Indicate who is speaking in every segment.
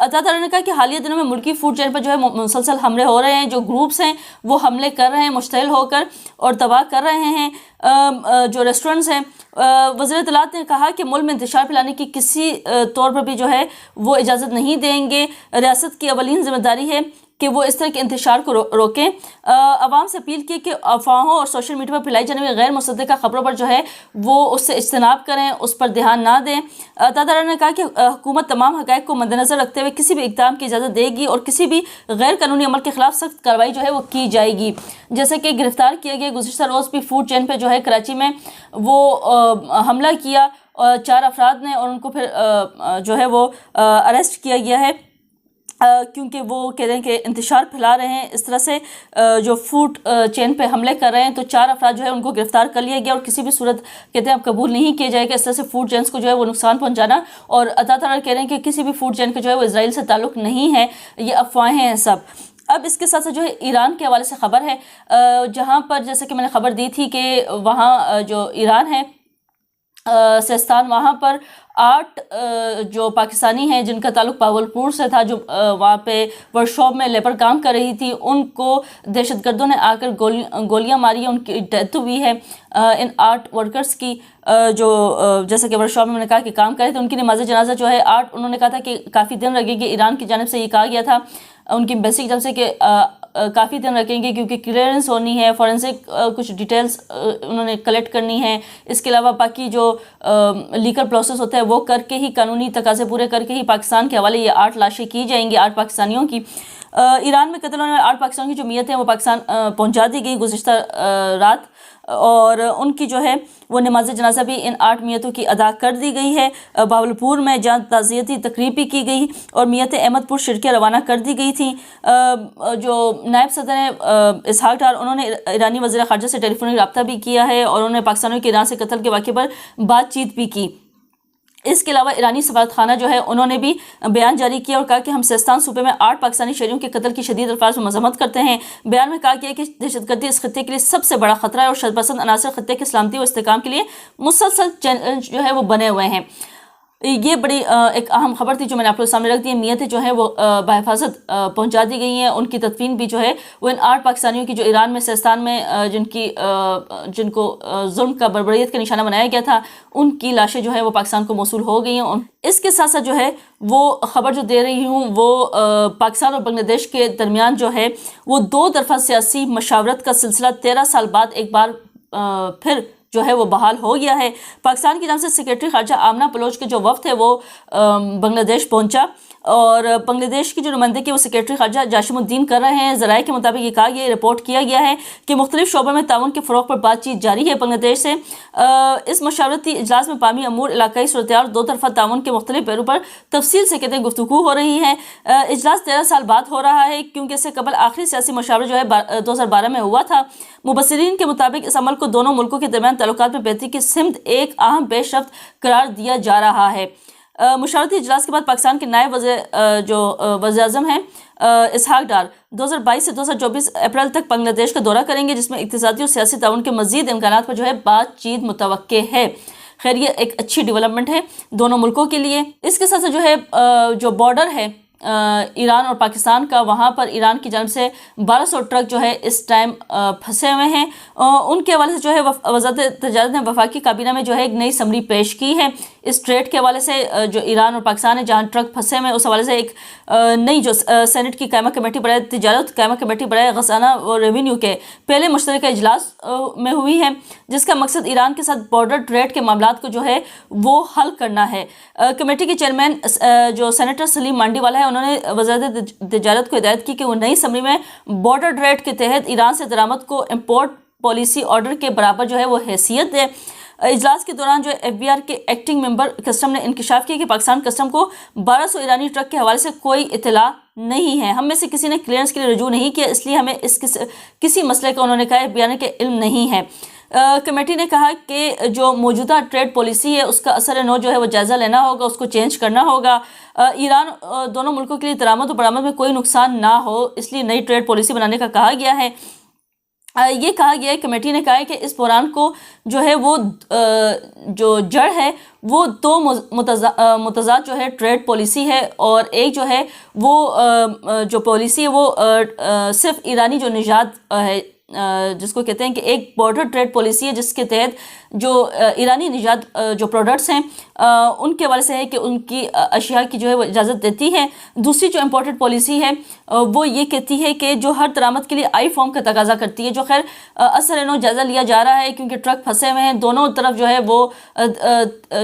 Speaker 1: عطا نے کہا کہ حالیہ دنوں میں ملکی فوڈ چین پر جو ہے مسلسل حملے ہو رہے ہیں، جو گروپس ہیں وہ حملے کر رہے ہیں مشتعل ہو کر اور تباہ کر رہے ہیں جو ریسٹورنٹس ہیں۔ وزیر اطلاعات نے کہا کہ ملک میں انتشار پھیلانے کی کسی طور پر بھی جو ہے وہ اجازت نہیں دیں گے۔ ریاست کی اولین ذمہ داری ہے کہ وہ اس طرح کے انتشار کو روکیں۔ عوام سے اپیل کی کہ افواہوں اور سوشل میڈیا پر پھیلائی جانے والی غیر مصدقہ خبروں پر جو ہے وہ اس سے اجتناب کریں، اس پر دھیان نہ دیں۔ عطا نے کہا کہ حکومت تمام حقائق کو مد نظر رکھتے ہوئے کسی بھی اقدام کی اجازت دے گی اور کسی بھی غیر قانونی عمل کے خلاف سخت کارروائی جو ہے وہ کی جائے گی۔ جیسے کہ گرفتار کیا گیا گزشتہ روز بھی فوڈ چین پہ جو ہے کراچی میں وہ حملہ کیا 4 افراد نے، اور ان کو پھر جو ہے وہ اریسٹ کیا گیا ہے کیونکہ وہ کہہ رہے ہیں کہ انتشار پھیلا رہے ہیں اس طرح سے جو فوڈ چین پہ حملے کر رہے ہیں۔ تو 4 افراد جو ہے ان کو گرفتار کر لیا گیا اور کسی بھی صورت کہتے ہیں اب قبول نہیں کیا جائے گا اس طرح سے فوڈ چینس کو جو ہے وہ نقصان پہنچانا۔ اور عطا کہہ رہے ہیں کہ کسی بھی فوڈ چین کا جو ہے وہ اسرائیل سے تعلق نہیں ہے، یہ افواہیں ہیں سب۔ اب اس کے ساتھ ساتھ جو ہے ایران کے حوالے سے خبر ہے، جہاں پر جیسے کہ میں نے خبر دی تھی کہ وہاں جو ایران ہے سیستان، وہاں پر 8 جو پاکستانی ہیں جن کا تعلق پاولپور سے تھا، جو وہاں پہ ورکشاپ میں لیبر کام کر رہی تھی، ان کو دہشت گردوں نے آ کر گولیاں ماری ہیں، ان کی ڈیتھ ہوئی ہے۔ ان 8 ورکرز کی جو جیسا کہ ورکشاپ میں نے کہا کہ کام کرے تھے، ان کی نماز جنازہ جو ہے 8 انہوں نے کہا تھا کہ کافی دن لگے گی، ایران کی جانب سے یہ کہا گیا تھا ان کی ایمبیسی کی جانب سے کہ کافی دن رکھیں گے کیونکہ کلیئرنس ہونی ہے، فورنسک کچھ ڈیٹیلز انہوں نے کلیکٹ کرنی ہے، اس کے علاوہ باقی جو لیگل پروسیس ہوتا ہے وہ کر کے ہی، قانونی تقاضے پورے کر کے ہی پاکستان کے حوالے یہ 8 لاشیں کی جائیں گی 8 پاکستانیوں کی۔ ایران میں قتل ہونے والے 8 پاکستانیوں کی جو میت ہیں وہ پاکستان پہنچا دی گئی گزشتہ رات، اور ان کی جو ہے وہ نماز جنازہ بھی ان 8 میتوں کی ادا کر دی گئی ہے بہاولپور میں، جہاں تعزیتی تقریب بھی کی گئی اور میتیں احمد پور شرقیہ روانہ کر دی گئی تھیں۔ جو نائب صدر ہیں اسحاق ڈار، انہوں نے ایرانی وزیر خارجہ سے ٹیلی فونک رابطہ بھی کیا ہے اور انہوں نے پاکستانیوں کے ایران سے قتل کے واقعے پر بات چیت بھی کی۔ اس کے علاوہ ایرانی سفارت خانہ جو ہے انہوں نے بھی بیان جاری کیا اور کہا کہ ہم سیستان صوبے میں 8 پاکستانی شہریوں کے قتل کی شدید الفاظ میں مذمت کرتے ہیں۔ بیان میں کہا گیا کہ دہشت گردی اس خطے کے لیے سب سے بڑا خطرہ ہے اور شرط پسند عناصر خطے کی سلامتی و استحکام کے لیے مسلسل چیلنج جو ہے وہ بنے ہوئے ہیں۔ یہ بڑی ایک اہم خبر تھی جو میں نے آپ کو سامنے رکھ دی ہے۔ میتیں جو ہیں وہ بحفاظت پہنچا دی گئی ہیں، ان کی تدفین بھی جو ہے وہ ان 8 پاکستانیوں کی جو ایران میں سیستان میں جن کو ظلم کا بربریت کا نشانہ بنایا گیا تھا، ان کی لاشیں جو ہے وہ پاکستان کو موصول ہو گئی ہیں۔ اس کے ساتھ ساتھ جو ہے وہ خبر جو دے رہی ہوں وہ پاکستان اور بنگلہ دیش کے درمیان جو ہے وہ 2 طرفہ سیاسی مشاورت کا سلسلہ 13 سال بعد ایک بار پھر جو ہے وہ بحال ہو گیا ہے۔ پاکستان کی جانب سے سیکریٹری خارجہ آمنہ بلوچ کے جو وفد ہے وہ بنگلہ دیش پہنچا اور بنگلہ دیش کی جو نمائندگی وہ سیکریٹری خارجہ جاشم الدین کر رہے ہیں۔ ذرائع کے مطابق یہ کہا یہ رپورٹ کیا گیا ہے کہ مختلف شعبوں میں تعاون کے فروغ پر بات چیت جاری ہے بنگلہ دیش سے۔ اس مشاورتی اجلاس میں باہمی امور، علاقائی صورتحال اور 2 طرفہ تعاون کے مختلف پہلو پر تفصیل سے کہتے ہیں گفتگو ہو رہی ہے۔ اجلاس 13 سال بعد ہو رہا ہے کیونکہ اس سے قبل آخری سیاسی مشاورہ جو ہے 2012 میں ہوا تھا۔ مبصرین کے مطابق اس عمل کو دونوں ملکوں کے درمیان تعلقات میں بہتری کی سمت ایک اہم پیش رفت قرار دیا جا رہا ہے۔ مشاورتی اجلاس کے بعد پاکستان کے نائب وزیر اعظم ہیں اسحاق ڈار 2022 سے 2024 اپریل تک بنگلہ دیش کا دورہ کریں گے، جس میں اقتصادی اور سیاسی تعاون کے مزید امکانات پر جو ہے بات چیت متوقع ہے۔ خیر یہ ایک اچھی ڈیولپمنٹ ہے دونوں ملکوں کے لیے۔ اس کے ساتھ جو ہے جو بارڈر ہے ایران اور پاکستان کا، وہاں پر ایران کی جانب سے 1200 ٹرک جو ہے اس ٹائم پھنسے ہوئے ہیں۔ ان کے حوالے سے جو ہے وزارت تجارت نے وفاقی کابینہ میں جو ہے ایک نئی سمری پیش کی ہے اس ٹریڈ کے حوالے سے، جو ایران اور پاکستان ہے جہاں ٹرک پھنسے ہوئے ہیں، اس حوالے سے ایک نئی جو سینٹ کی قائمہ کمیٹی برائے تجارت، قائمہ کمیٹی برائے خزانہ اور ریونیو کے پہلے مشترکہ اجلاس میں ہوئی ہے، جس کا مقصد ایران کے ساتھ بارڈر ٹریڈ کے معاملات کو جو ہے وہ حل کرنا ہے۔ کمیٹی کے چیئرمین جو سینیٹر سلیم مانڈی والا ہے، انہوں نے وزارت تجارت کو ہدایت کی کہ وہ نئی سمری میں بارڈر ٹریڈ کے تحت ایران سے درآمد کو امپورٹ پالیسی آرڈر کے برابر جو ہے وہ حیثیت دے۔ اجلاس کے دوران جو ایف بی آر کے ایکٹنگ ممبر کسٹم نے انکشاف کیا کہ پاکستان کسٹم کو 1200 ایرانی ٹرک کے حوالے سے کوئی اطلاع نہیں ہے، ہم میں سے کسی نے کلیئرنس کے لیے رجوع نہیں کیا، اس لیے ہمیں اس کسی مسئلے کا انہوں نے کہا ایف بی آر کے علم نہیں ہے۔ کمیٹی نے کہا کہ جو موجودہ ٹریڈ پالیسی ہے اس کا اثر نو جو ہے وہ جائزہ لینا ہوگا، اس کو چینج کرنا ہوگا۔ ایران دونوں ملکوں کے لیے درآمد و برآمد میں کوئی نقصان نہ ہو، اس لیے نئی ٹریڈ پالیسی بنانے کا کہا گیا ہے۔ یہ کہا گیا ہے، کمیٹی نے کہا ہے کہ اس بحران کو جو ہے وہ جو جڑ ہے وہ دو متضاد جو ہے ٹریڈ پالیسی ہے، اور ایک جو ہے وہ جو پالیسی ہے وہ صرف ایرانی جو نژاد ہے، جس کو کہتے ہیں کہ ایک بارڈر ٹریڈ پالیسی ہے جس کے تحت جو ایرانی نژاد جو پروڈکٹس ہیں ان کے حوالے سے ہے کہ ان کی اشیاء کی جو ہے وہ اجازت دیتی ہے۔ دوسری جو امپورٹڈ پالیسی ہے وہ یہ کہتی ہے کہ جو ہر درآمد کے لیے آئی فارم کا تقاضا کرتی ہے، جو خیر اثر نو جائزہ لیا جا رہا ہے کیونکہ ٹرک پھنسے ہوئے ہیں، دونوں طرف جو ہے وہ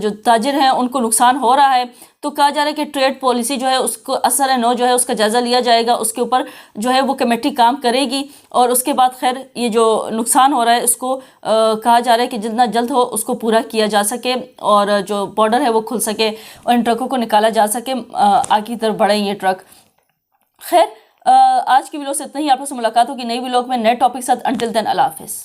Speaker 1: جو تاجر ہیں ان کو نقصان ہو رہا ہے، تو کہا جا رہا ہے کہ ٹریڈ پالیسی جو ہے اس کو اثر نو جو ہے اس کا جائزہ لیا جائے گا، اس کے اوپر جو ہے وہ کمیٹی کام کرے گی، اور اس کے بعد خیر یہ جو نقصان ہو رہا ہے اس کو کہا جا رہا ہے کہ جتنا جلد ہو اس کو پورا کیا جا سکے، اور جو بارڈر ہے وہ کھل سکے اور ان ٹرکوں کو نکالا جا سکے، آگے کی طرف بڑھیں یہ ٹرک۔ خیر آج کی ویڈیو سے اتنا ہی، آپ سے ملاقات ہوگی نئی ویڈیو میں نئے ٹاپک ساتھ۔ انٹل دین اللہ حافظ۔